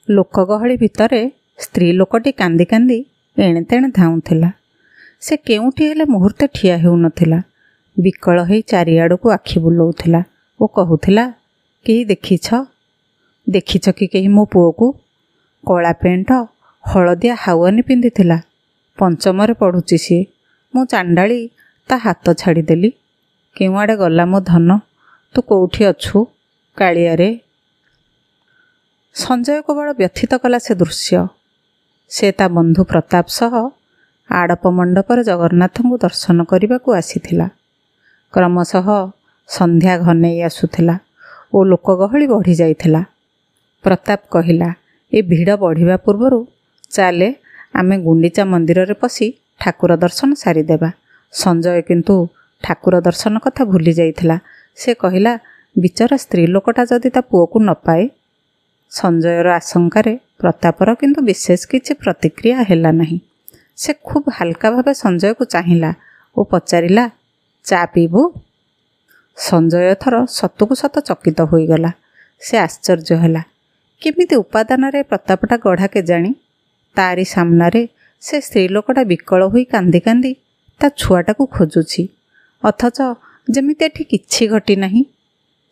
ଲୋକଗହଳି ଭିତରେ ସ୍ତ୍ରୀ ଲୋକଟି କାନ୍ଦି କାନ୍ଦି ଏଣେ ତେଣେ ଧାଉଁଥିଲା। ସେ କେଉଁଠି ହେଲେ ମୁହୂର୍ତ୍ତେ ଠିଆ ହେଉନଥିଲା। ବିକଳ ହୋଇ ଚାରିଆଡ଼କୁ ଆଖି ବୁଲଉଥିଲା ଓ କହୁଥିଲା, କେହି ଦେଖିଛ କି କେହି ମୋ ପୁଅକୁ? କଳା ପେଣ୍ଟ, ହଳଦିଆ ହାୱାନି ପିନ୍ଧିଥିଲା। ପଞ୍ଚମରେ ପଢ଼ୁଛି ସିଏ। ମୁଁ ଚାଣ୍ଡାଳି ତା ହାତ ଛାଡ଼ିଦେଲି। କେଉଁଆଡ଼େ ଗଲା ମୋ ଧନ? ତୁ କେଉଁଠି ଅଛୁ କାଳିଆରେ? ସଞ୍ଜୟକୁ ବଡ଼ ବ୍ୟଥିତ କଲା ସେ ଦୃଶ୍ୟ। ସେ ତା ବନ୍ଧୁ ପ୍ରତାପ ସହ ଆଡ଼ପ ମଣ୍ଡପରେ ଜଗନ୍ନାଥଙ୍କୁ ଦର୍ଶନ କରିବାକୁ ଆସିଥିଲା। କ୍ରମଶଃ ସନ୍ଧ୍ୟା ଘନେଇ ଆସୁଥିଲା ଓ ଲୋକଗହଳି ବଢ଼ି ଯାଇଥିଲା। ପ୍ରତାପ କହିଲା, ଏ ଭିଡ଼ ବଢ଼ିବା ପୂର୍ବରୁ ଚାଲେ ଆମେ ଗୁଣ୍ଡିଚା ମନ୍ଦିରରେ ପଶି ଠାକୁର ଦର୍ଶନ ସାରିଦେବା। ସଞ୍ଜୟ କିନ୍ତୁ ଠାକୁର ଦର୍ଶନ କଥା ଭୁଲି ଯାଇଥିଲା। ସେ କହିଲା, ବିଚରା ସ୍ତ୍ରୀ ଲୋକଟା ଯଦି ତା ପୁଅକୁ ନ ପାଏ। ସଞ୍ଜୟର ଆଶଙ୍କାରେ ପ୍ରତାପର କିନ୍ତୁ ବିଶେଷ କିଛି ପ୍ରତିକ୍ରିୟା ହେଲା ନାହିଁ। ସେ ଖୁବ୍ ହାଲକା ଭାବେ ସଞ୍ଜୟକୁ ଚାହିଁଲା ଓ ପଚାରିଲା, ଚା ପିଇବୁ? ସଞ୍ଜୟ ଥର ସତକୁ ସତ ଚକିତ ହୋଇଗଲା। ସେ ଆଶ୍ଚର୍ଯ୍ୟ ହେଲା, କେମିତି ଉପାଦାନରେ ପ୍ରତାପଟା ଗଢ଼ା କେଜାଣି। ତାରି ସାମ୍ନାରେ ସେ ସ୍ତ୍ରୀ ଲୋକଟା ବିକଳ ହୋଇ କାନ୍ଦି କାନ୍ଦି ତା ଛୁଆଟାକୁ ଖୋଜୁଛି, ଅଥଚ ଯେମିତି ଏଠି କିଛି ଘଟି ନାହିଁ।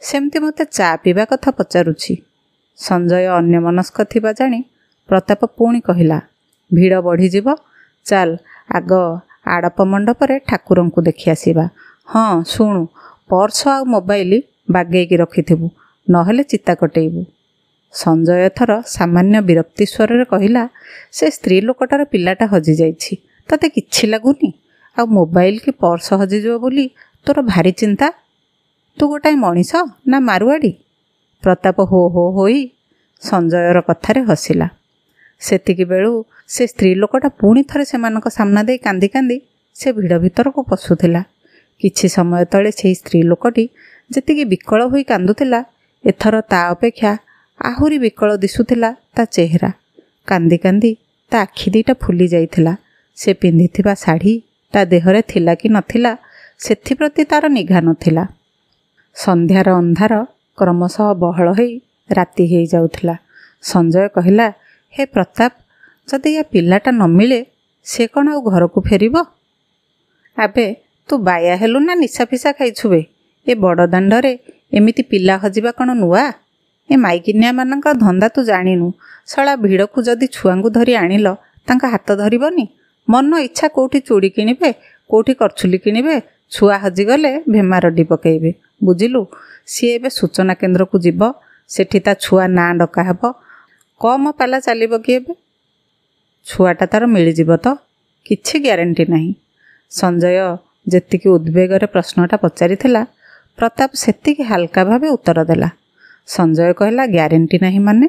ସେମିତି ମୋତେ ଚା ପିଇବା କଥା ପଚାରୁଛି। ସଞ୍ଜୟ ଅନ୍ୟମନସ୍କ ଥିବା ଜାଣି ପ୍ରତାପ ପୁଣି କହିଲା, ଭିଡ଼ ବଢ଼ିଯିବ, ଚାଲ ଆଗ ଆଡ଼ପ ମଣ୍ଡପରେ ଠାକୁରଙ୍କୁ ଦେଖି ଆସିବା। ହଁ ଶୁଣୁ, ପର୍ସ ଆଉ ମୋବାଇଲ ବାଗେଇକି ରଖିଥିବୁ, ନହେଲେ ଚିତା କଟେଇବୁ। ସଞ୍ଜୟ ଥର ସାମାନ୍ୟ ବିରକ୍ତି ସ୍ୱରରେ କହିଲା, ସେ ସ୍ତ୍ରୀ ଲୋକଟାର ପିଲାଟା ହଜିଯାଇଛି, ତତେ କିଛି ଲାଗୁନି? ଆଉ ମୋବାଇଲ କି ପର୍ସ ହଜିଯିବ ବୋଲି ତୋର ଭାରି ଚିନ୍ତା? ତୁ ଗୋଟାଏ ମଣିଷ ନା ମାରୁଆଡ଼ି? ପ୍ରତାପ ହୋ ହୋ ହୋଇ ସଞ୍ଜୟର କଥାରେ ହସିଲା। ସେତିକି ବେଳୁ ସେ ସ୍ତ୍ରୀ ଲୋକଟା ପୁଣି ଥରେ ସେମାନଙ୍କ ସାମ୍ନା ଦେଇ କାନ୍ଦି କାନ୍ଦି ସେ ଭିଡ଼ ଭିତରକୁ ପଶୁଥିଲା। କିଛି ସମୟ ତଳେ ସେହି ସ୍ତ୍ରୀ ଲୋକଟି ଯେତିକି ବିକଳ ହୋଇ କାନ୍ଦୁଥିଲା, ଏଥର ତା ଅପେକ୍ଷା ଆହୁରି ବିକଳ ଦିଶୁଥିଲା ତା ଚେହେରା। କାନ୍ଦି କାନ୍ଦି ତା ଆଖି ଦିଟା ଫୁଲି ଯାଇଥିଲା। ସେ ପିନ୍ଧିଥିବା ଶାଢ଼ୀ ତା ଦେହରେ ଥିଲା କି ନଥିଲା ସେଥିପ୍ରତି ତାର ନିଘା ନଥିଲା। ସନ୍ଧ୍ୟାର ଅନ୍ଧାର କ୍ରମଶଃ ବହଳ ହୋଇ ରାତି ହେଇଯାଉଥିଲା। ସଞ୍ଜୟ କହିଲା, ହେ ପ୍ରତାପ, ଯଦି ଏ ପିଲାଟା ନ ମିଳେ ସେ କ'ଣ ଆଉ ଘରକୁ ଫେରିବ? ଆବେ ତୁ ବାୟା ହେଲୁ ନା ନିଶା ଫିସା ଖାଇଛୁ ବେ? ଏ ବଡ଼ ଦାଣ୍ଡରେ ଏମିତି ପିଲା ହଜିବା କ'ଣ ନୂଆ? ଏ ମାଇକିନିଆମାନଙ୍କ ଧନ୍ଦା ତୁ ଜାଣିନୁ। ଶଳା ଭିଡ଼କୁ ଯଦି ଛୁଆଙ୍କୁ ଧରି ଆଣିଲ, ତାଙ୍କ ହାତ ଧରିବନି? ମନ ଇଚ୍ଛା କେଉଁଠି ଚୁଡ଼ି କିଣିବେ, କେଉଁଠି କରଛୁଲି କିଣିବେ, ଛୁଆ ହଜିଗଲେ ଭେମାରଡ଼ି ପକାଇବେ, ବୁଝିଲୁ? ସିଏ ଏବେ ସୂଚନା କେନ୍ଦ୍ରକୁ ଯିବ, ସେଠି ତା ଛୁଆ ନାଁ ଡକା ହେବ। କମ୍ ପାଲା ଚାଲିବ କି ଏବେ? ଛୁଆଟା ତାର ମିଳିଯିବ ତ? କିଛି ଗ୍ୟାରେଣ୍ଟି ନାହିଁ। ସଞ୍ଜୟ ଯେତିକି ଉଦ୍ବେଗରେ ପ୍ରଶ୍ନଟା ପଚାରିଥିଲା, ପ୍ରତାପ ସେତିକି ହାଲକା ଭାବେ ଉତ୍ତର ଦେଲା। ସଞ୍ଜୟ କହିଲା, ଗ୍ୟାରେଣ୍ଟି ନାହିଁ ମାନେ?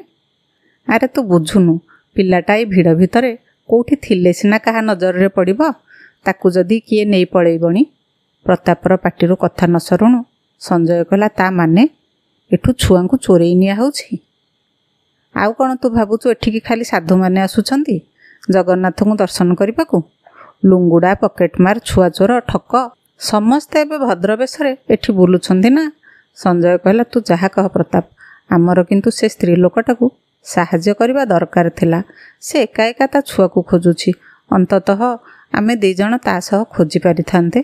ଆରେ ତୁ ବୁଝୁନୁ, ପିଲାଟା ଏଇ ଭିଡ଼ ଭିତରେ କେଉଁଠି ଥିଲେ ସିନା କାହା ନଜରରେ ପଡ଼ିବ। ତାକୁ ଯଦି କିଏ ନେଇ ପଳେଇବଣି। ପ୍ରତାପର ପାଟିରୁ କଥା ନ ସରୁଣୁ ସଞ୍ଜୟ କହିଲା, ତା ମାନେ ଏଠୁ ଛୁଆଙ୍କୁ ଚୋରେଇ ନିଆ ହେଉଛି? ଆଉ କ'ଣ ତୁ ଭାବୁଛୁ ଏଠିକି ଖାଲି ସାଧୁମାନେ ଆସୁଛନ୍ତି ଜଗନ୍ନାଥଙ୍କୁ ଦର୍ଶନ କରିବାକୁ? ଲୁଙ୍ଗୁଡ଼ା, ପକେଟମାର, ଛୁଆ ଚୋର, ଠକ ସମସ୍ତେ ଏବେ ଭଦ୍ରବେଶରେ ଏଠି ବୁଲୁଛନ୍ତି ନା। ସଞ୍ଜୟ କହିଲା, ତୁ ଯାହା କହ ପ୍ରତାପ, ଆମର କିନ୍ତୁ ସେ ସ୍ତ୍ରୀ ଲୋକଟାକୁ ସାହାଯ୍ୟ କରିବା ଦରକାର ଥିଲା। ସେ ଏକା ଏକା ତା ଛୁଆକୁ ଖୋଜୁଛି। ଅନ୍ତତଃ ଆମେ 2 ଜଣ ତା ସହ ଖୋଜି ପାରିଥାନ୍ତେ।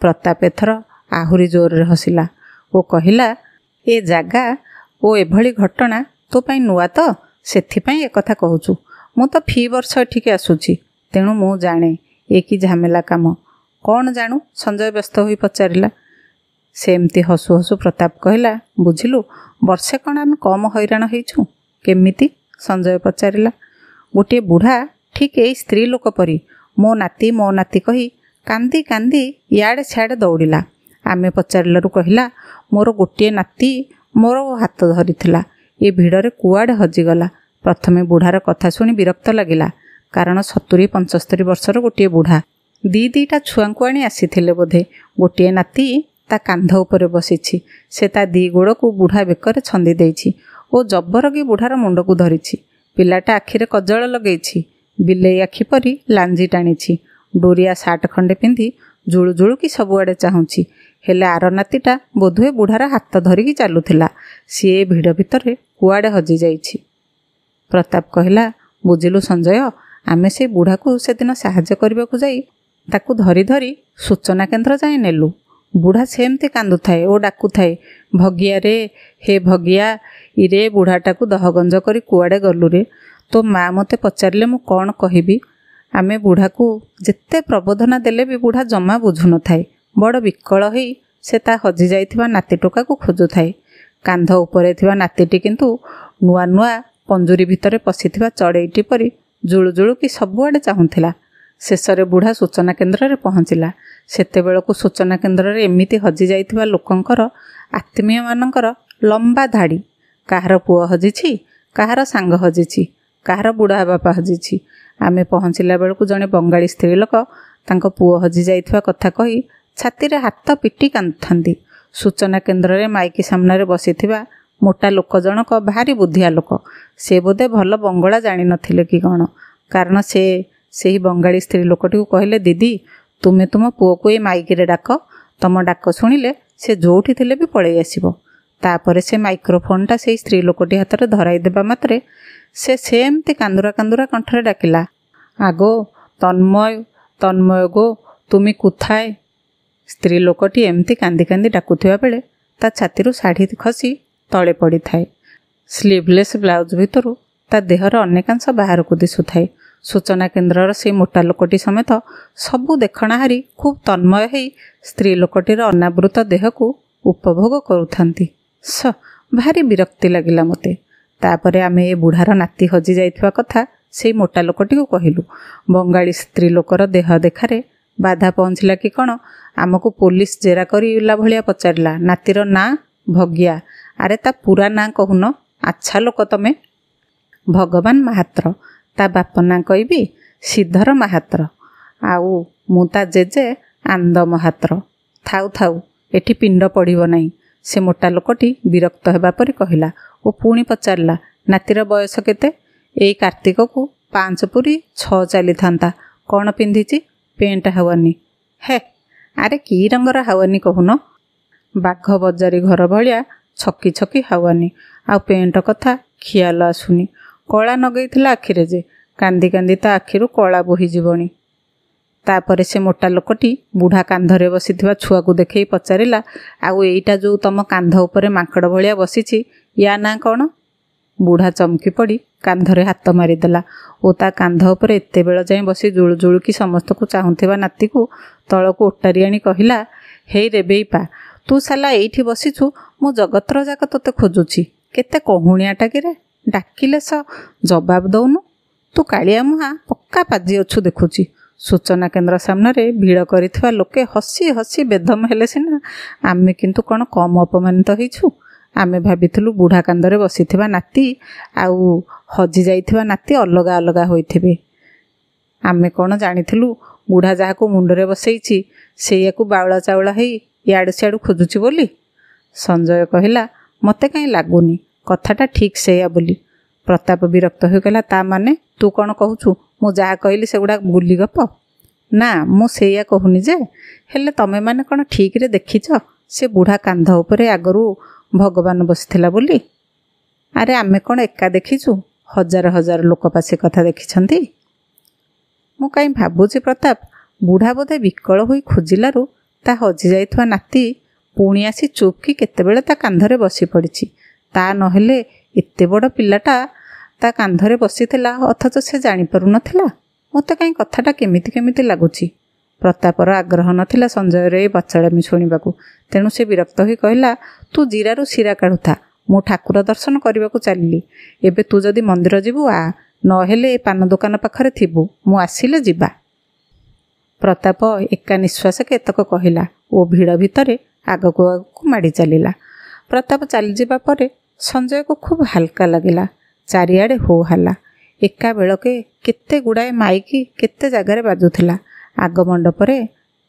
ପ୍ରତାପ ଏଥର ଆହୁରି ଜୋରରେ ହସିଲା ଓ କହିଲା, ଏ ଜାଗା ଓ ଏଭଳି ଘଟଣା ତୋ ପାଇଁ ନୂଆ ତ, ସେଥିପାଇଁ ଏକଥା କହୁଛୁ। ମୁଁ ତ ଫି ବର୍ଷ ଏଠିକି ଆସୁଛି, ତେଣୁ ମୁଁ ଜାଣେ ଏ କି ଝାମେଲା କାମ। କ'ଣ ଜାଣୁ? ସଞ୍ଜୟ ବ୍ୟସ୍ତ ହୋଇ ପଚାରିଲା। ସେମିତି ହସୁ ହସୁ ପ୍ରତାପ କହିଲା, ବୁଝିଲୁ, ବର୍ଷେ କ'ଣ ଆମେ କମ୍ ହଇରାଣ ହେଇଛୁ? କେମିତି? ସଞ୍ଜୟ ପଚାରିଲା। ଗୋଟିଏ ବୁଢ଼ା ଠିକ୍ ଏଇ ସ୍ତ୍ରୀ ଲୋକ ପରି ମୋ ନାତି କହି କାନ୍ଦି କାନ୍ଦି ଇଆଡ଼େ ସିଆଡ଼େ ଦୌଡ଼ିଲା। ଆମେ ପଚାରିଲାରୁ କହିଲା, ମୋର ଗୋଟିଏ ନାତି ମୋର ହାତ ଧରିଥିଲା, ଏ ଭିଡ଼ରେ କୁଆଡ଼େ ହଜିଗଲା। ପ୍ରଥମେ ବୁଢ଼ାର କଥା ଶୁଣି ବିରକ୍ତ ଲାଗିଲା, କାରଣ 70-75 ବର୍ଷର ଗୋଟିଏ ବୁଢ଼ା। 2ଟା ଛୁଆଙ୍କୁ ଆଣି ଆସିଥିଲେ ବୋଧେ। ଗୋଟିଏ ନାତି ତା କାନ୍ଧ ଉପରେ ବସିଛି। ସେ ତା 2 ଗୋଡ଼କୁ ବୁଢ଼ା ବେକରେ ଛନ୍ଦି ଦେଇଛି ଓ ଜବରକି ବୁଢ଼ାର ମୁଣ୍ଡକୁ ଧରିଛି। ପିଲାଟା ଆଖିରେ କଜଳ ଲଗେଇଛି, ବିଲେଇ ଆଖି ପରି ଲାଞ୍ଜି ଟାଣିଛି, ଡୋରିଆ ସାର୍ଟ ଖଣ୍ଡେ ପିନ୍ଧି ଜୁଳୁ ଜୁଳୁକି ସବୁଆଡ଼େ ଚାହୁଁଛି। ହେଲେ ଆର ନାତିଟା ବୋଧହୁଏ ବୁଢ଼ାର ହାତ ଧରିକି ଚାଲୁଥିଲା। ସିଏ ଭିଡ଼ ଭିତରେ କୁଆଡ଼େ ହଜିଯାଇଛି। ପ୍ରତାପ କହିଲା, ବୁଝିଲୁ ସଞ୍ଜୟ, ଆମେ ସେ ବୁଢ଼ାକୁ ସେଦିନ ସାହାଯ୍ୟ କରିବାକୁ ଯାଇ ତାକୁ ଧରି ଧରି ସୂଚନା କେନ୍ଦ୍ର ଯାଇ ନେଲୁ। ବୁଢ଼ା ସେମିତି କାନ୍ଦୁଥାଏ ଓ ଡାକୁଥାଏ, ଭଗିଆରେ, ହେ ଭଗିଆ, ଇରେ ବୁଢ଼ାଟାକୁ ଦହଗଞ୍ଜ କରି କୁଆଡ଼େ ଗଲୁ ରେ? ତୋ ମା' ମୋତେ ପଚାରିଲେ ମୁଁ କ'ଣ କହିବି? ଆମେ ବୁଢ଼ାକୁ ଯେତେ ପ୍ରବୋଧନା ଦେଲେ ବି ବୁଢ଼ା ଜମା ବୁଝୁନଥାଏ। ବଡ଼ ବିକଳ ହେଇ ସେ ତା ହଜିଯାଇଥିବା ନାତି ଟୋକାକୁ ଖୋଜୁଥାଏ। କାନ୍ଧ ଉପରେ ଥିବା ନାତିଟି କିନ୍ତୁ ନୂଆ ନୂଆ ପଞ୍ଜୁରୀ ଭିତରେ ପଶିଥିବା ଚଢ଼େଇଟି ପରି ଜୁଳୁ ଜୁଳୁକି ସବୁଆଡ଼େ ଚାହୁଁଥିଲା। ଶେଷରେ ବୁଢ଼ା ସୂଚନା କେନ୍ଦ୍ରରେ ପହଞ୍ଚିଲା। ସେତେବେଳକୁ ସୂଚନା କେନ୍ଦ୍ରରେ ଏମିତି ହଜିଯାଇଥିବା ଲୋକଙ୍କର, ଆତ୍ମୀୟମାନଙ୍କର ଲମ୍ବା ଧାଡ଼ି। କାହାର ପୁଅ ହଜିଛି, କାହାର ସାଙ୍ଗ ହଜିଛି, କାହାର ବୁଢ଼ା ବାପା ହଜିଛି। ଆମେ ପହଞ୍ଚିଲା ବେଳକୁ ଜଣେ ବଙ୍ଗାଳୀ ସ୍ତ୍ରୀ ଲୋକ ତାଙ୍କ ପୁଅ ହଜିଯାଇଥିବା କଥା କହି ଛାତିରେ ହାତ ପିଟି କାନ୍ଦୁଥାନ୍ତି। ସୂଚନା କେନ୍ଦ୍ରରେ ମାଇକି ସାମ୍ନାରେ ବସିଥିବା ମୋଟା ଲୋକ ଜଣକ ଭାରି ବୁଦ୍ଧିଆ ଲୋକ। ସେ ବୋଧେ ଭଲ ବଙ୍ଗଳା ଜାଣିନଥିଲେ କି କ'ଣ, କାରଣ ସେ ସେହି ବଙ୍ଗାଳୀ ସ୍ତ୍ରୀ ଲୋକଟିକୁ କହିଲେ, ଦିଦି, ତୁମେ ତୁମ ପୁଅକୁ ଏଇ ମାଇକିରେ ଡାକ। ତମ ଡାକ ଶୁଣିଲେ ସେ ଯେଉଁଠି ଥିଲେ ବି ପଳେଇ ଆସିବ। ତାପରେ ସେ ମାଇକ୍ରୋଫୋନ୍ଟା ସେଇ ସ୍ତ୍ରୀ ଲୋକଟି ହାତରେ ଧରାଇ ଦେବା ମାତ୍ରେ ସେ ସେମିତି କାନ୍ଦୁରା କାନ୍ଦୁରା କଣ୍ଠରେ ଡାକିଲା, ଆଗୋ ତନ୍ମୟ, ତନ୍ମୟ ଗୋ, ତୁମି କୁଥାଏ? ସ୍ତ୍ରୀ ଲୋକଟି ଏମିତି କାନ୍ଦି କାନ୍ଦି ଡାକୁଥିବା ବେଳେ ତା ଛାତିରୁ ଶାଢ଼ୀ ଖସି ତଳେ ପଡ଼ିଥାଏ। ସ୍ଲିଭଲେସ୍ ବ୍ଲାଉଜ ଭିତରୁ ତା ଦେହର ଅନେକାଂଶ ବାହାରକୁ ଦିଶୁଥାଏ। ସୂଚନା କେନ୍ଦ୍ରର ସେଇ ମୋଟା ଲୋକଟି ସମେତ ସବୁ ଦେଖଣାହାରୀ ଖୁବ୍ ତନ୍ମୟ ହେଇ ସ୍ତ୍ରୀ ଲୋକଟିର ଅନାବୃତ ଦେହକୁ ଉପଭୋଗ କରୁଥାନ୍ତି। ଭାରି ବିରକ୍ତି ଲାଗିଲା ମୋତେ। ତାପରେ ଆମେ ଏ ବୁଢ଼ାର ନାତି ହଜିଯାଇଥିବା କଥା ସେଇ ମୋଟା ଲୋକଟିକୁ କହିଲୁ। ବଙ୍ଗାଳୀ ସ୍ତ୍ରୀ ଲୋକର ଦେହ ଦେଖାରେ ବାଧା ପହଞ୍ଚିଲା କି କ'ଣ ଆମକୁ ପୋଲିସ ଜେରା କରିଲା ଭଳିଆ ପଚାରିଲା, ନାତିର ନାଁ? ଭଗିଆ। ଆରେ ତା ପୁରା ନାଁ କହୁନ? ଆଚ୍ଛା ଲୋକ ତମେ। ଭଗବାନ ମାହାତ୍ର। ତା ବାପ ନାଁ କହିବି? ଶ୍ରୀଧର ମାହାତ୍ର। ଆଉ ମୁଁ ତା ଜେଜେ ଆନନ୍ଦ ମାହାତ୍ର। ଥାଉ ଥାଉ, ଏଠି ପିଣ୍ଡ ପଡ଼ିବ ନାହିଁ, ସେ ମୋଟା ଲୋକଟି ବିରକ୍ତ ହେବା ପରି କହିଲା ଓ ପୁଣି ପଚାରିଲା, ନାତିର ବୟସ କେତେ? ଏଇ କାର୍ତ୍ତିକକୁ 5 ପୁରି 6 ଚାଲିଥାନ୍ତା। କ'ଣ ପିନ୍ଧିଛି? ପେଣ୍ଟ ହାୱାନି। ହେ, ଆରେ କି ରଙ୍ଗର ହାୱାନି କହୁନ? ବାଘ ବଜାରୀ ଘର ଭଳିଆ ଛକି ଛକି ହାୱାନି। ଆଉ ପେଣ୍ଟ କଥା ଖିଆଲ ଆସୁନି। କଳା ନଗେଇଥିଲା ଆଖିରେ ଯେ, କାନ୍ଦି କାନ୍ଦି ତା ଆଖିରୁ କଳା ବୋହିଯିବଣି। ତାପରେ ସେ ମୋଟା ଲୋକଟି ବୁଢ଼ା କାନ୍ଧରେ ବସିଥିବା ଛୁଆକୁ ଦେଖେଇ ପଚାରିଲା, ଆଉ ଏଇଟା ଯେଉଁ ତମ କାନ୍ଧ ଉପରେ ମାଙ୍କଡ଼ ଭଳିଆ ବସିଛି, ୟା ନାଁ କ'ଣ? ବୁଢ଼ା ଚମକି ପଡ଼ି କାନ୍ଧରେ ହାତ ମାରିଦେଲା ଓ ତା କାନ୍ଧ ଉପରେ ଏତେବେଳ ଯାଏଁ ବସି ଜୁଳୁ ଜୁଳୁକି ସମସ୍ତଙ୍କୁ ଚାହୁଁଥିବା ନାତିକୁ ତଳକୁ ଓଟାରି ଆଣି କହିଲା, ହେଇ ରେବେଇପା, ତୁ ସାଲା ଏଇଠି ବସିଛୁ, ମୁଁ ଜଗତର ଯାକ ତୋତେ ଖୋଜୁଛି। କେତେ କହୁଣିଆଟା କିରେ? ଡାକିଲେ ଜବାବ ଦଉନୁ? ତୁ କାଳିଆ ମୁହାଁ ପକ୍କା ପାଜି ଅଛୁ ଦେଖୁଛି। ସୂଚନା କେନ୍ଦ୍ର ସାମ୍ନାରେ ଭିଡ଼ କରିଥିବା ଲୋକେ ହସି ହସି ବେଦମ ହେଲେ ସିନା, ଆମେ କିନ୍ତୁ କ'ଣ କମ୍ ଅପମାନିତ ହେଇଛୁ? ଆମେ ଭାବିଥିଲୁ ବୁଢ଼ା କାନ୍ଧରେ ବସିଥିବା ନାତି ଆଉ ହଜିଯାଇଥିବା ନାତି ଅଲଗା ଅଲଗା ହୋଇଥିବେ। ଆମେ କ'ଣ ଜାଣିଥିଲୁ ବୁଢ଼ା ଯାହାକୁ ମୁଣ୍ଡରେ ବସେଇଛି ସେଇଆକୁ ବାଉଳା ଚାଉଳା ହେଇ ଇଆଡ଼ୁ ସିଆଡ଼ୁ ଖୋଜୁଛି ବୋଲି? ସଞ୍ଜୟ କହିଲା, ମୋତେ କାହିଁ ଲାଗୁନି କଥାଟା ଠିକ୍ ସେଇଆ ବୋଲି। ପ୍ରତାପ ବିରକ୍ତ ହୋଇଗଲା, ତା ମାନେ ତୁ କ'ଣ କହୁଛୁ ମୁଁ ଯାହା କହିଲି ସେଗୁଡ଼ା ଗୁଲି ଗପ? ନା, ମୁଁ ସେଇଆ କହୁନି ଯେ, ହେଲେ ତମେମାନେ କ'ଣ ଠିକ୍ରେ ଦେଖିଛ ସେ ବୁଢ଼ା କାନ୍ଧ ଉପରେ ଆଗରୁ ଭଗବାନ ବସିଥିଲା ବୋଲି? ଆରେ ଆମେ କ'ଣ ଏକା ଦେଖିଛୁ? ହଜାର ହଜାର ଲୋକ ପା ସେ କଥା ଦେଖିଛନ୍ତି। ମୁଁ କାହିଁ ଭାବୁଛି ପ୍ରତାପ, ବୁଢ଼ା ବୋଧେ ବିକଳ ହୋଇ ଖୋଜିଲାରୁ ତା ହଜିଯାଇଥିବା ନାତି ପୁଣି ଆସି ଚୁପ୍କି କେତେବେଳେ ତା କାନ୍ଧରେ ବସି ପଡ଼ିଛି। ତା ନହେଲେ ଏତେ ବଡ଼ ପିଲାଟା ତା କାନ୍ଧରେ ବସିଥିଲା ଅଥଚ ସେ ଜାଣିପାରୁନଥିଲା। ମୋତେ କାହିଁ କଥାଟା କେମିତି କେମିତି ଲାଗୁଛି। ପ୍ରତାପର ଆଗ୍ରହ ନଥିଲା ସଞ୍ଜୟର ଏଇ ବଚାଳାମି ଶୁଣିବାକୁ। ତେଣୁ ସେ ବିରକ୍ତ ହୋଇ କହିଲା, ତୁ ଜିରାରୁ ଶିରା କାଢ଼ୁଥା, ମୁଁ ଠାକୁର ଦର୍ଶନ କରିବାକୁ ଚାଲିଲି। ଏବେ ତୁ ଯଦି ମନ୍ଦିର ଯିବୁ ଆ, ନହେଲେ ଏ ପାନ ଦୋକାନ ପାଖରେ ଥିବୁ, ମୁଁ ଆସିଲେ ଯିବା। ପ୍ରତାପ ଏକା ନିଶ୍ୱାସକେ ଏତକ କହିଲା ଓ ଭିଡ଼ ଭିତରେ ଆଗକୁ ଆଗକୁ ମାଡ଼ି ଚାଲିଲା। ପ୍ରତାପ ଚାଲିଯିବା ପରେ ସଞ୍ଜୟକୁ ଖୁବ୍ ହାଲକା ଲାଗିଲା। ଚାରିଆଡ଼େ ହୋ ହାଲା। ଏକା ବେଳକେ କେତେ ଗୁଡ଼ାଏ ମାଇକି କେତେ ଜାଗାରେ ବାଜୁଥିଲା। ଆଗ ମଣ୍ଡପରେ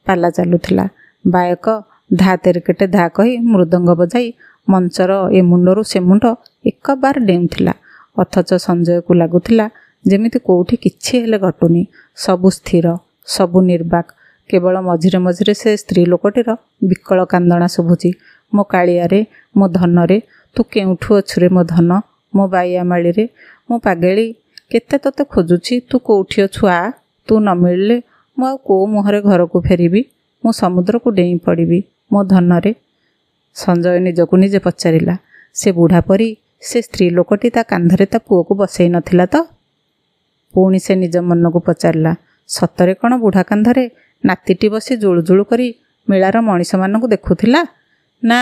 ପାଲା ଚାଲୁଥିଲା। ବାୟକ ଧା ତେରିକେଟେ ଧା କହି ମୃଦଙ୍ଗ ବଜାଇ ମଞ୍ଚର ଏ ମୁଣ୍ଡରୁ ସେ ମୁଣ୍ଡ ଏକବାର ଡେଉଁଥିଲା। ଅଥଚ ସଞ୍ଜୟକୁ ଲାଗୁଥିଲା ଯେମିତି କେଉଁଠି କିଛି ହେଲେ ଘଟୁନି। ସବୁ ସ୍ଥିର, ସବୁ ନିର୍ବାକ। କେବଳ ମଝିରେ ମଝିରେ ସେ ସ୍ତ୍ରୀ ଲୋକଟିର ବିକଳ କାନ୍ଦଣା ଶୁଭୁଛି, ମୋ କାଳିଆରେ, ମୋ ଧନରେ, ତୁ କେଉଁଠୁ ଅଛୁରେ ମୋ ଧନ, ମୋ ବାଇଆମାଳିରେ ମୁଁ ପାଗେଳି, କେତେ ତୋତେ ଖୋଜୁଛି, ତୁ କେଉଁଠି ଅଛୁ ଆ, ତୁ ନ ମିଳିଲେ ମୁଁ ଆଉ କେଉଁ ମୁହଁରେ ଘରକୁ ଫେରିବି, ମୁଁ ସମୁଦ୍ରକୁ ଡେଇଁ ପଡ଼ିବି ମୋ ଧନରେ। ସଞ୍ଜୟ ନିଜକୁ ନିଜେ ପଚାରିଲା, ସେ ବୁଢ଼ା ପରି ସେ ସ୍ତ୍ରୀ ଲୋକଟି ତା କାନ୍ଧରେ ତା ପୁଅକୁ ବସେଇ ନଥିଲା ତ? ପୁଣି ସେ ନିଜ ମନକୁ ପଚାରିଲା, ସତରେ କ'ଣ ବୁଢ଼ା କାନ୍ଧରେ ନାତିଟି ବସି ଜୁଳୁଜୁଳୁ କରି ମେଳାର ମଣିଷମାନଙ୍କୁ ଦେଖୁଥିଲା, ନା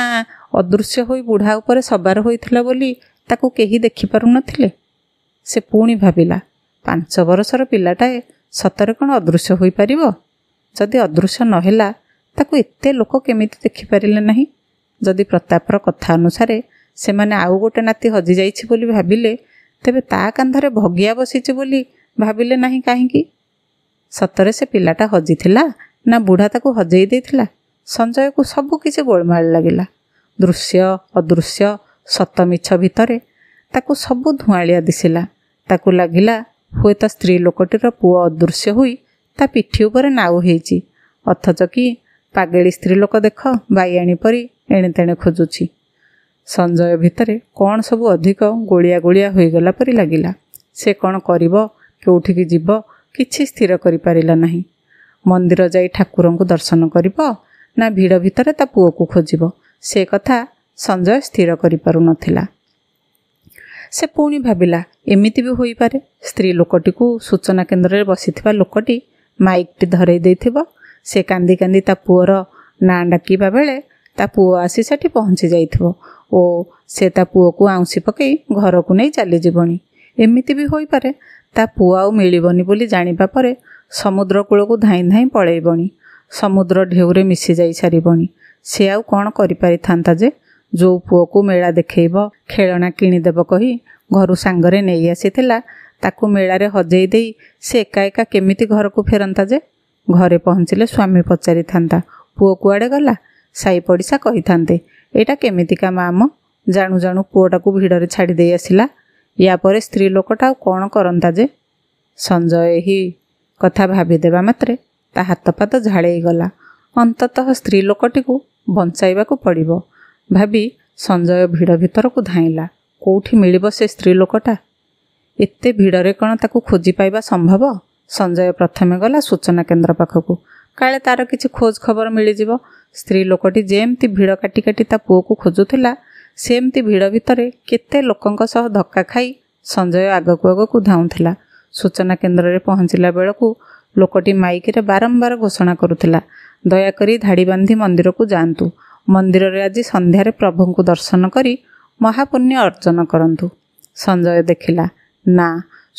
ଅଦୃଶ୍ୟ ହୋଇ ବୁଢ଼ା ଉପରେ ସବାର ହୋଇଥିଲା ବୋଲି ତାକୁ କେହି ଦେଖିପାରୁନଥିଲେ? ସେ ପୁଣି ଭାବିଲା, 5 ବର୍ଷର ପିଲାଟାଏ ସତରେ କ'ଣ ଅଦୃଶ୍ୟ ହୋଇପାରିବ? ଯଦି ଅଦୃଶ୍ୟ ନ ହେଲା ତାକୁ ଏତେ ଲୋକ କେମିତି ଦେଖିପାରିଲେ ନାହିଁ? ଯଦି ପ୍ରତାପର କଥା ଅନୁସାରେ ସେମାନେ ଆଉ ଗୋଟେ ନାତି ହଜିଯାଇଛି ବୋଲି ଭାବିଲେ, ତେବେ ତା କାନ୍ଧରେ ଭଗିଆ ବସିଛି ବୋଲି ଭାବିଲେ ନାହିଁ କାହିଁକି? ସତରେ ସେ ପିଲାଟା ହଜିଥିଲା ନା ବୁଢ଼ା ତାକୁ ହଜେଇ ଦେଇଥିଲା? ସଞ୍ଜୟକୁ ସବୁ କିଛି ଗୋଳମାଳ ଲାଗିଲା। ଦୃଶ୍ୟ ଅଦୃଶ୍ୟ ସତ ମିଛ ଭିତରେ ତାକୁ ସବୁ ଧୂଆଁଳିଆ ଦିଶିଲା। ତାକୁ ଲାଗିଲା ହୁଏତ ସ୍ତ୍ରୀ ଲୋକଟିର ପୁଅ ଅଦୃଶ୍ୟ ହୋଇ ତା ପିଠି ଉପରେ ନାଉ ହେଇଛି, ଅଥଚ କି ପାଗେଳି ସ୍ତ୍ରୀ ଲୋକ ଦେଖ ବାଇଆଣୀ ପରି ଏଣେତେଣେ ଖୋଜୁଛି। ସଞ୍ଜୟ ଭିତରେ କ'ଣ ସବୁ ଅଧିକ ଗୋଳିଆ ଗୋଳିଆ ହୋଇଗଲା ପରି ଲାଗିଲା। ସେ କ'ଣ କରିବ, କେଉଁଠିକି ଯିବ, କିଛି ସ୍ଥିର କରିପାରିଲା ନାହିଁ। ମନ୍ଦିର ଯାଇ ଠାକୁରଙ୍କୁ ଦର୍ଶନ କରିବ ନା ଭିଡ଼ ଭିତରେ ତା ପୁଅକୁ ଖୋଜିବ, ସେ କଥା ସଞ୍ଜୟ ସ୍ଥିର କରିପାରୁନଥିଲା। ସେ ପୁଣି ଭାବିଲା, ଏମିତି ବି ହୋଇପାରେ ସ୍ତ୍ରୀ ଲୋକଟିକୁ ସୂଚନା କେନ୍ଦ୍ରରେ ବସିଥିବା ଲୋକଟି ମାଇକ୍ଟି ଧରେଇ ଦେଇଥିବ। ସେ କାନ୍ଦି କାନ୍ଦି ତା ପୁଅର ନାଁ ଡାକିବା ବେଳେ ତା ପୁଅ ଆସି ସେଠି ପହଞ୍ଚି ଯାଇଥିବ ଓ ସେ ତା ପୁଅକୁ ଆଉଁସି ପକାଇ ଘରକୁ ନେଇ ଚାଲିଯିବଣି। ଏମିତି ବି ହୋଇପାରେ ତା ପୁଅ ଆଉ ମିଳିବନି ବୋଲି ଜାଣିବା ପରେ ସମୁଦ୍ର କୂଳକୁ ଧାଇଁ ଧାଇଁ ପଳେଇବଣି, ସମୁଦ୍ର ଢେଉରେ ମିଶି ଯାଇ ସାରିବଣି। ସେ ଆଉ କ'ଣ କରିପାରିଥାନ୍ତା ଯେ? ଯେଉଁ ପୁଅକୁ ମେଳା ଦେଖେଇବ, ଖେଳଣା କିଣିଦେବ କହି ଘରୁ ସାଙ୍ଗରେ ନେଇ ଆସିଥିଲା, ତାକୁ ମେଳାରେ ହଜେଇ ଦେଇ ସେ ଏକା ଏକା କେମିତି ଘରକୁ ଫେରନ୍ତା ଯେ? ଘରେ ପହଞ୍ଚିଲେ ସ୍ୱାମୀ ପଚାରିଥାନ୍ତା, ପୁଅ କୁଆଡ଼େ ଗଲା? ସାଇ ପଡ଼ିଶା କହିଥାନ୍ତେ, ଏଇଟା କେମିତିକା ମା ମ, ଜାଣୁ ଜାଣୁ ପୁଅଟାକୁ ଭିଡ଼ରେ ଛାଡ଼ି ଦେଇ ଆସିଲା। ୟା ପରେ ସ୍ତ୍ରୀ ଲୋକଟା ଆଉ କ'ଣ କରନ୍ତା ଯେ? ସଞ୍ଜୟ ଏହି କଥା ଭାବିଦେବା ମାତ୍ରେ ତା ହାତପାତ ଝାଳେଇ ଗଲା। ଅନ୍ତତଃ ସ୍ତ୍ରୀ ଲୋକଟିକୁ ବଞ୍ଚାଇବାକୁ ପଡ଼ିବ ଭାବି ସଞ୍ଜୟ ଭିଡ଼ ଭିତରକୁ ଧାଇଁଲା। କେଉଁଠି ମିଳିବ ସେ ସ୍ତ୍ରୀ ଲୋକଟା? ଏତେ ଭିଡ଼ରେ କ'ଣ ତାକୁ ଖୋଜି ପାଇବା ସମ୍ଭବ? ସଞ୍ଜୟ ପ୍ରଥମେ ଗଲା ସୂଚନା କେନ୍ଦ୍ର ପାଖକୁ, କାଳେ ତାର କିଛି ଖୋଜ ଖବର ମିଳିଯିବ। ସ୍ତ୍ରୀ ଲୋକଟି ଯେମିତି ଭିଡ଼ କାଟି କାଟି ତା ପୁଅକୁ ଖୋଜୁଥିଲା, ସେମିତି ଭିଡ଼ ଭିତରେ କେତେ ଲୋକଙ୍କ ସହ ଧକ୍କା ଖାଇ ସଞ୍ଜୟ ଆଗକୁ ଆଗକୁ ଧାଉଁଥିଲା। ସୂଚନା କେନ୍ଦ୍ରରେ ପହଞ୍ଚିଲା ବେଳକୁ ଲୋକଟି ମାଇକରେ ବାରମ୍ବାର ଘୋଷଣା କରୁଥିଲା, ଦୟାକରି ଧାଡ଼ି ବାନ୍ଧି ମନ୍ଦିରକୁ ଯାଆନ୍ତୁ, ମନ୍ଦିରରେ ଆଜି ସନ୍ଧ୍ୟାରେ ପ୍ରଭୁଙ୍କୁ ଦର୍ଶନ କରି ମହାପୁଣ୍ୟ ଅର୍ଜନ କରନ୍ତୁ। ସଞ୍ଜୟ ଦେଖିଲା, ନା,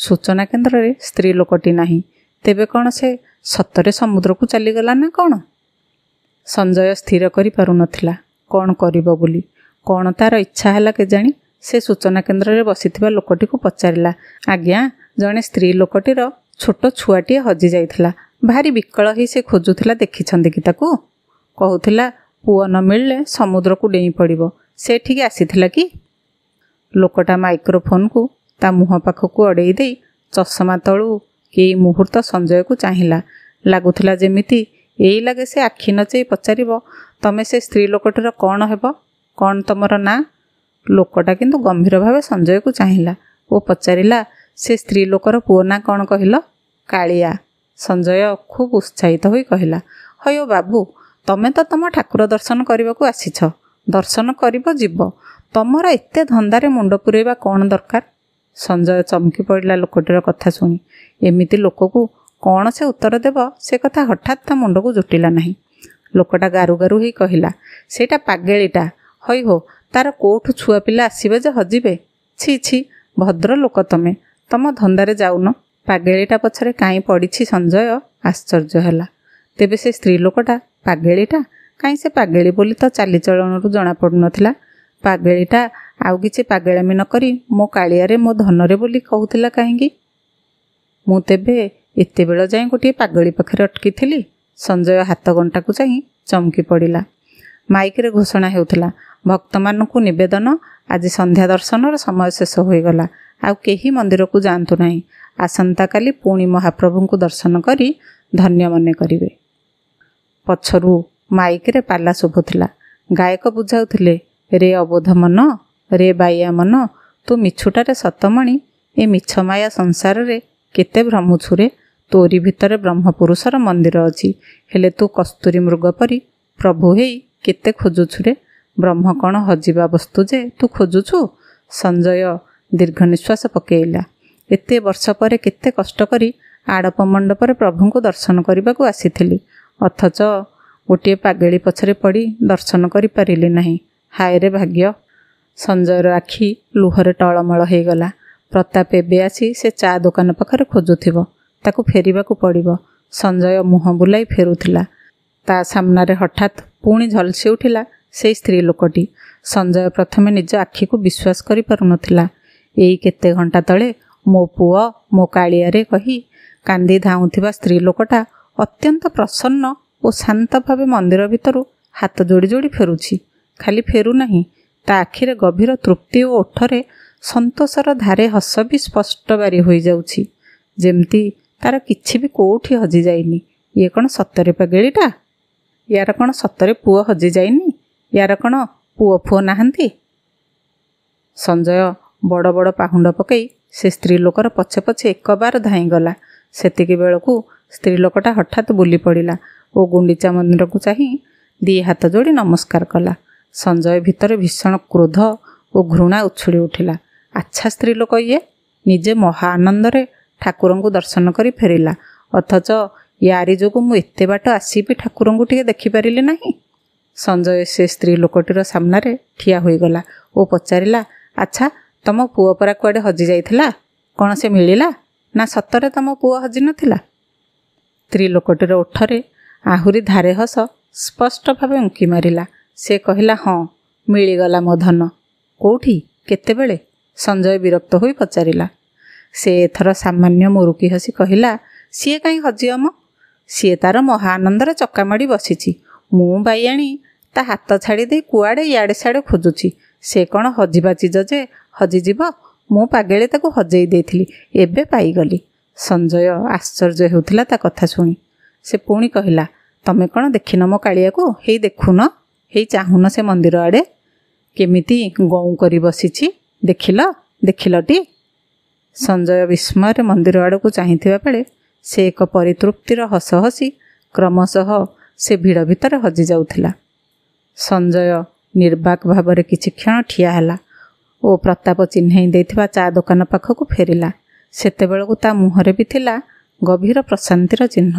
ସୂଚନା କେନ୍ଦ୍ରରେ ସ୍ତ୍ରୀ ଲୋକଟି ନାହିଁ। ତେବେ କ'ଣ ସେ ସତରେ ସମୁଦ୍ରକୁ ଚାଲିଗଲା ନା କ'ଣ? ସଞ୍ଜୟ ସ୍ଥିର କରିପାରୁନଥିଲା କ'ଣ କରିବ ବୋଲି। କ'ଣ ତାର ଇଚ୍ଛା ହେଲା କେଜାଣି? ସେ ସୂଚନା କେନ୍ଦ୍ରରେ ବସିଥିବା ଲୋକଟିକୁ ପଚାରିଲା, ଆଜ୍ଞା, ଜଣେ ସ୍ତ୍ରୀ ଲୋକଟିର ଛୋଟ ଛୁଆଟିଏ ହଜି ଯାଇଥିଲା, ଭାରି ବିକଳ ହେଇ ସେ ଖୋଜୁଥିଲା, ଦେଖିଛନ୍ତି କି ତାକୁ? କହୁଥିଲା ପୁଅ ନ ମିଳିଲେ ସମୁଦ୍ରକୁ ଡେଇଁ ପଡ଼ିବ, ସେ ଏଠିକି ଆସିଥିଲା କି? ଲୋକଟା ମାଇକ୍ରୋଫୋନ୍କୁ ତା ମୁହଁ ପାଖକୁ ଅଡ଼େଇ ଦେଇ ଚଷମା ତଳୁ କେଇ ମୁହୂର୍ତ୍ତ ସଞ୍ଜୟକୁ ଚାହିଁଲା। ଲାଗୁଥିଲା ଯେମିତି ଏଇ ଲାଗେ ସେ ଆଖି ନଚେଇ ପଚାରିବ, ତମେ ସେ ସ୍ତ୍ରୀ ଲୋକଟିର କ'ଣ ହେବ? କ'ଣ ତମର ନାଁ? ଲୋକଟା କିନ୍ତୁ ଗମ୍ଭୀର ଭାବେ ସଞ୍ଜୟକୁ ଚାହିଁଲା ଓ ପଚାରିଲା, ସେ ସ୍ତ୍ରୀ ଲୋକର ପୁଅ ନାଁ କ'ଣ କହିଲ? କାଳିଆ। ସଞ୍ଜୟ ଖୁବ୍ ଉତ୍ସାହିତ ହୋଇ କହିଲା, ହଇଓ ବାବୁ, ତମେ ତ ତମ ଠାକୁର ଦର୍ଶନ କରିବାକୁ ଆସିଛ, ଦର୍ଶନ କରିବ ଯିବ, ତମର ଏତେ ଧନ୍ଦାରେ ମୁଣ୍ଡ ପୁରେଇବା କ'ଣ ଦରକାର? ସଞ୍ଜୟ ଚମକି ପଡ଼ିଲା ଲୋକଟିର କଥା ଶୁଣି। ଏମିତି ଲୋକକୁ କ'ଣ ସେ ଉତ୍ତର ଦେବ, ସେ କଥା ହଠାତ୍ ତା ମୁଣ୍ଡକୁ ଜୁଟିଲା ନାହିଁ। ଲୋକଟା ଗାରୁ ଗାରୁ ହେଇ କହିଲା, ସେଇଟା ପାଗେଳିଟା। ହଇ ହୋ, ତାର କେଉଁଠୁ ଛୁଆ ପିଲା ଆସିବେ ଯେ ହଜିବେ? ଛି ଛି, ଭଦ୍ର ଲୋକ ତମେ, ତମ ଧନ୍ଦାରେ ଯାଉନ। ପାଗେଳିଟା ପଛରେ କାହିଁ ପଡ଼ିଛି? ସଞ୍ଜୟ ଆଶ୍ଚର୍ଯ୍ୟ ହେଲା। ତେବେ ସେ ସ୍ତ୍ରୀ ଲୋକଟା ପାଗେଳିଟା? କାହିଁ ସେ ପାଗେଳି ବୋଲି ତ ଚାଲିଚଳଣରୁ ଜଣାପଡ଼ୁନଥିଲା। ପାଗେଳିଟା ଆଉ କିଛି ପାଗେଳାମି ନ କରି ମୋ କାଳିଆରେ ମୋ ଧନରେ ବୋଲି କହୁଥିଲା କାହିଁକି? ମୁଁ ତେବେ ଏତେବେଳ ଯାଏଁ ଗୋଟିଏ ପାଗଳି ପାଖରେ ଅଟକିଥିଲି? ସଞ୍ଜୟ ହାତ ଗଣ୍ଟାକୁ ଚାହିଁ ଚମକି ପଡ଼ିଲା। ମାଇକରେ ଘୋଷଣା ହେଉଥିଲା, ଭକ୍ତମାନଙ୍କୁ ନିବେଦନ, ଆଜି ସନ୍ଧ୍ୟା ଦର୍ଶନର ସମୟ ଶେଷ ହୋଇଗଲା, ଆଉ କେହି ମନ୍ଦିରକୁ ଯାଆନ୍ତୁ ନାହିଁ। ଆସନ୍ତାକାଲି ପୁଣି ମହାପ୍ରଭୁଙ୍କୁ ଦର୍ଶନ କରି ଧନ୍ୟ ମନେ କରିବେ। ପଛରୁ ମାଇକରେ ପାଲା ଶୁଭୁଥିଲା। ଗାୟକ ବୁଝାଉଥିଲେ, ରେ ଅବୋଧ ମନ, ରେ ବାଇଆ ମନ, ତୁ ମିଛୁଟାରେ ସତମଣି ଏ ମିଛମାୟା ସଂସାରରେ କେତେ ଭ୍ରମୁଛୁରେ। ତୋରି ଭିତରେ ବ୍ରହ୍ମପୁରୁଷର ମନ୍ଦିର ଅଛି, ହେଲେ ତୁ କସ୍ତୁରୀ ମୃଗ ପରି ପ୍ରଭୁ ହେଇ କେତେ ଖୋଜୁଛୁରେ। ବ୍ରହ୍ମ କ'ଣ ହଜିବା ବସ୍ତୁ ଯେ ତୁ ଖୋଜୁଛୁ? ସଞ୍ଜୟ ଦୀର୍ଘ ନିଶ୍ୱାସ ପକେଇଲା। ଏତେ ବର୍ଷ ପରେ କେତେ କଷ୍ଟ କରି ଆଡ଼ପ ମଣ୍ଡପରେ ପ୍ରଭୁଙ୍କୁ ଦର୍ଶନ କରିବାକୁ ଆସିଥିଲି, ଅଥଚ ଗୋଟିଏ ପାଗେଳି ପଛରେ ପଡ଼ି ଦର୍ଶନ କରିପାରିଲି ନାହିଁ। ହାୟରେ ଭାଗ୍ୟ। ସଞ୍ଜୟର ଆଖି ଲୁହରେ ଟଳମଳ ହେଇଗଲା। ପ୍ରତାପ ଏବେ ଆସି ସେ ଚା ଦୋକାନ ପାଖରେ ଖୋଜୁଥିବ, ତାକୁ ଫେରିବାକୁ ପଡ଼ିବ। ସଞ୍ଜୟ ମୁହଁ ବୁଲାଇ ଫେରୁଥିଲା। ତା ସାମ୍ନାରେ ହଠାତ୍ ପୁଣି ଝଲସି ଉଠିଲା ସେଇ ସ୍ତ୍ରୀ ଲୋକଟି। ସଞ୍ଜୟ ପ୍ରଥମେ ନିଜ ଆଖିକୁ ବିଶ୍ୱାସ କରିପାରୁନଥିଲା। ଏଇ କେତେ ଘଣ୍ଟା ତଳେ ମୋ ପୁଅ ମୋ କାଳିଆରେ କହି କାନ୍ଦି ଧାଉଁଥିବା ସ୍ତ୍ରୀ ଲୋକଟା ଅତ୍ୟନ୍ତ ପ୍ରସନ୍ନ ଓ ଶାନ୍ତ ଭାବେ ମନ୍ଦିର ଭିତରୁ ହାତ ଯୋଡ଼ି ଯୋଡ଼ି ଫେରୁଛି। ଖାଲି ଫେରୁନାହିଁ, ତା ଆଖିରେ ଗଭୀର ତୃପ୍ତି ଓ ଓଠରେ ସନ୍ତୋଷର ଧାରେ ହସ ବି ସ୍ପଷ୍ଟ ବାରି ହୋଇଯାଉଛି, ଯେମିତି ତାର କିଛି ବି କୋଉଠି ହଜିଯାଇନି। ଇଏ କ'ଣ ସତରେ ପାଗେଳିଟା? ୟାର କ'ଣ ସତରେ ପୁଅ ହଜିଯାଇନି? ୟାର କ'ଣ ପୁଅ ଫୁଅ ନାହାନ୍ତି? ସଞ୍ଜୟ ବଡ଼ ବଡ଼ ପାହୁଣ୍ଡ ପକାଇ ସେ ସ୍ତ୍ରୀ ଲୋକର ପଛେ ପଛେ ଏକବାର ଧାଇଁଗଲା। ସେତିକି ବେଳକୁ ସ୍ତ୍ରୀ ଲୋକଟା ହଠାତ୍ ବୁଲି ପଡ଼ିଲା ଓ ଗୁଣ୍ଡିଚା ମନ୍ଦିରକୁ ଚାହିଁ ଦି ହାତ ଯୋଡ଼ି ନମସ୍କାର କଲା। ସଞ୍ଜୟ ଭିତରେ ଭୀଷଣ କ୍ରୋଧ ଓ ଘୃଣା ଉଛୁଳି ଉଠିଲା। ଆଚ୍ଛା ସ୍ତ୍ରୀ ଲୋକ ଇଏ ନିଜେ ମହା ଆନନ୍ଦରେ ଠାକୁରଙ୍କୁ ଦର୍ଶନ କରି ଫେରିଲା, ଅଥଚ ୟାରି ଯୋଗୁଁ ମୁଁ ଏତେ ବାଟ ଆସି ବି ଠାକୁରଙ୍କୁ ଟିକେ ଦେଖିପାରିଲି ନାହିଁ। ସଞ୍ଜୟ ସେ ସ୍ତ୍ରୀ ଲୋକଟିର ସାମ୍ନାରେ ଠିଆ ହୋଇଗଲା ଓ ପଚାରିଲା, ଆଚ୍ଛା ତମ ପୁଅ ପରା କୁଆଡ଼େ ହଜିଯାଇଥିଲା? କ'ଣ ସେ ମିଳିଲା? ନା ସତରେ ତମ ପୁଅ ହଜିନଥିଲା? ସ୍ତ୍ରୀ ଲୋକଟିର ଓଠରେ ଆହୁରି ଧାରେ ହସ ସ୍ପଷ୍ଟ ଭାବେ ଉଙ୍କି ମାରିଲା। ସେ କହିଲା, ହଁ ମିଳିଗଲା ମୋ ଧନ। କୋଉଠି? କେତେବେଳେ? ସଞ୍ଜୟ ବିରକ୍ତ ହୋଇ ପଚାରିଲା। ସେ ଏଥର ସାମାନ୍ୟ ମୁରୁକି ହସି କହିଲା, ସିଏ କାହିଁ ହଜିବ ମ? ସିଏ ତାର ମହା ଆନନ୍ଦରେ ଚକାମାଡ଼ି ବସିଛି। ମୁଁ ବାଇଆଣି ତା ହାତ ଛାଡ଼ି ଦେଇ କୁଆଡ଼େ ଇଆଡ଼େ ସିଆଡ଼େ ଖୋଜୁଛି। ସେ କ'ଣ ହଜିବା ଚିଜ ଯେ ହଜିଯିବ? ମୁଁ ପାଗେଳି ତାକୁ ହଜେଇ ଦେଇଥିଲି, ଏବେ ପାଇଗଲି। ସଞ୍ଜୟ ଆଶ୍ଚର୍ଯ୍ୟ ହେଉଥିଲା ତା କଥା ଶୁଣି। ସେ ପୁଣି କହିଲା, ତମେ କ'ଣ ଦେଖିନ ମୋ କାଳିଆକୁ? ହେଇ ଦେଖୁନ, ହେଇ ଚାହୁଁନ ସେ ମନ୍ଦିର ଆଡ଼େ କେମିତି ଗଉଁ କରି ବସିଛି। ଦେଖିଲଟି? ସଞ୍ଜୟ ବିସ୍ମୟରେ ମନ୍ଦିର ଆଡ଼କୁ ଚାହିଁଥିବା ବେଳେ ସେ ଏକ ପରିତୃପ୍ତିର ହସ ହସି କ୍ରମଶଃ ସେ ଭିଡ଼ ଭିତରେ ହଜି ଯାଉଥିଲା। ସଞ୍ଜୟ ନିର୍ବାକ ଭାବରେ କିଛି କ୍ଷଣ ଠିଆ ହେଲା ଓ ପ୍ରତାପ ଚିହ୍ନେଇ ଦେଇଥିବା ଚା ଦୋକାନ ପାଖକୁ ଫେରିଲା। ସେତେବେଳକୁ ତା ମୁହଁରେ ବି ଥିଲା ଗଭୀର ପ୍ରଶାନ୍ତିର ଚିହ୍ନ।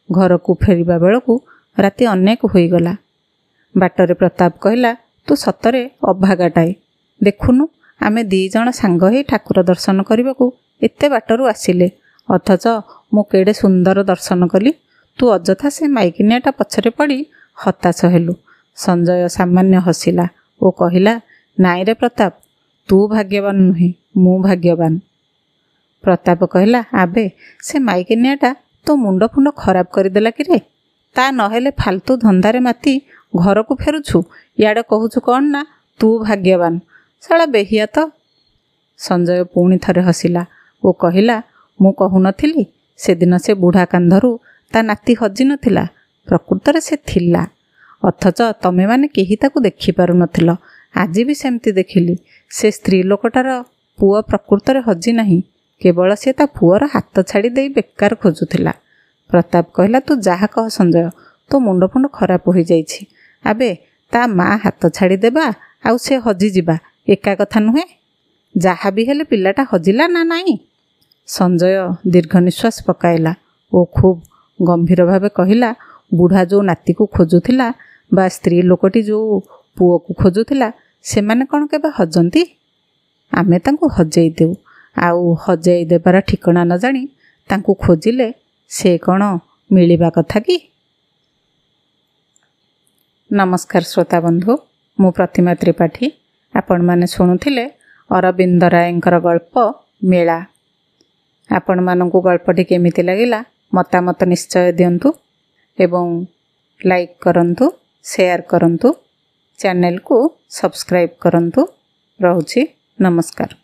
ଘରକୁ ଫେରିବା ବେଳକୁ ରାତି ଅନେକ ହୋଇଗଲା। ବାଟରେ ପ୍ରତାପ କହିଲା, ତୁ ସତରେ ଅଭାଗାଟାଏ। ଦେଖୁନୁ ଆମେ ଦି ଜଣ ସାଙ୍ଗ ହେଇ ଠାକୁର ଦର୍ଶନ କରିବାକୁ ଏତେ ବାଟରୁ ଆସିଲେ, ଅଥଚ ମୁଁ କେଡ଼େ ସୁନ୍ଦର ଦର୍ଶନ କଲି। ତୁ ଅଯଥା ସେ ମାଇକିନିଆଟା ପଛରେ ପଡ଼ି ହତାଶ ହେଲୁ। ସଞ୍ଜୟ ସାମାନ୍ୟ ହସିଲା ଓ କହିଲା, ନାଇଁରେ ପ୍ରତାପ, ତୁ ଭାଗ୍ୟବାନ ନୁହେଁ, ମୁଁ ଭାଗ୍ୟବାନ। ପ୍ରତାପ କହିଲା, ଆବେ ସେ ମାଇକିନିଆଟା ତୋ ମୁଣ୍ଡ ଫୁଣ୍ଡ ଖରାପ କରିଦେଲା କିରେ? ତା ନହେଲେ ଫାଲତୁ ଧନ୍ଦାରେ ମାତି ଘରକୁ ଫେରୁଛୁ, ଇଆଡ଼େ କହୁଛୁ କ'ଣ ନା ତୁ ଭାଗ୍ୟବାନ। ଶଳା ବେହିଆ ତ। ସଞ୍ଜୟ ପୁଣି ଥରେ ହସିଲା ଓ କହିଲା, ମୁଁ କହୁନଥିଲି ସେଦିନ ସେ ବୁଢ଼ା କାନ୍ଧରୁ ତା ନାତି ହଜିନଥିଲା? ପ୍ରକୃତରେ ସେ ଥିଲା, ଅଥଚ ତମେମାନେ କେହି ତାକୁ ଦେଖିପାରୁନଥିଲ। ଆଜି ବି ସେମିତି ଦେଖିଲି। ସେ ସ୍ତ୍ରୀ ଲୋକଟାର ପୁଅ ପ୍ରକୃତରେ ହଜି ନାହିଁ, କେବଳ ସେ ତା ପୁଅର ହାତ ଛାଡ଼ି ଦେଇ ବେକାର ଖୋଜୁଥିଲା। ପ୍ରତାପ କହିଲା, ତୁ ଯାହା କହ ସଞ୍ଜୟ, ତୋ ମୁଣ୍ଡ ଫୁଣ୍ଡ ଖରାପ ହୋଇଯାଇଛି। ଆବେ ତା ମା' ହାତ ଛାଡ଼ିଦେବା ଆଉ ସେ ହଜିଯିବା ଏକା କଥା ନୁହେଁ। ଯାହା ବି ହେଲେ ପିଲାଟା ହଜିଲା ନା ନାହିଁ। ସଞ୍ଜୟ ଦୀର୍ଘ ନିଶ୍ୱାସ ପକାଇଲା ଓ ଖୁବ୍ ଗମ୍ଭୀର ଭାବେ କହିଲା, ବୁଢ଼ା ଯେଉଁ ନାତିକୁ ଖୋଜୁଥିଲା ବା ସ୍ତ୍ରୀ ଲୋକଟି ଯେଉଁ ପୁଅକୁ ଖୋଜୁଥିଲା, ସେମାନେ କ'ଣ କେବେ ହଜନ୍ତି? ଆମେ ତାଙ୍କୁ ହଜେଇ ଦେଉ, ଆଉ ହଜେଇ ଦେବାର ଠିକଣା ନ ଜାଣି ତାଙ୍କୁ ଖୋଜିଲେ ସେ କ'ଣ ମିଳିବା କଥା କି? ନମସ୍କାର ଶ୍ରୋତା ବନ୍ଧୁ, ମୁଁ ପ୍ରତିମା ତ୍ରିପାଠୀ। ଆପଣମାନେ ଶୁଣୁଥିଲେ ଅରବିନ୍ଦ ରାୟଙ୍କର ଗଳ୍ପ ମେଳା। ଆପଣମାନଙ୍କୁ ଗଳ୍ପଟି କେମିତି ଲାଗିଲା ମତାମତ ନିଶ୍ଚୟ ଦିଅନ୍ତୁ ଏବଂ ଲାଇକ୍ କରନ୍ତୁ, ସେୟାର କରନ୍ତୁ, ଚ୍ୟାନେଲକୁ ସବସ୍କ୍ରାଇବ୍ କରନ୍ତୁ। ରହୁଛି, ନମସ୍କାର।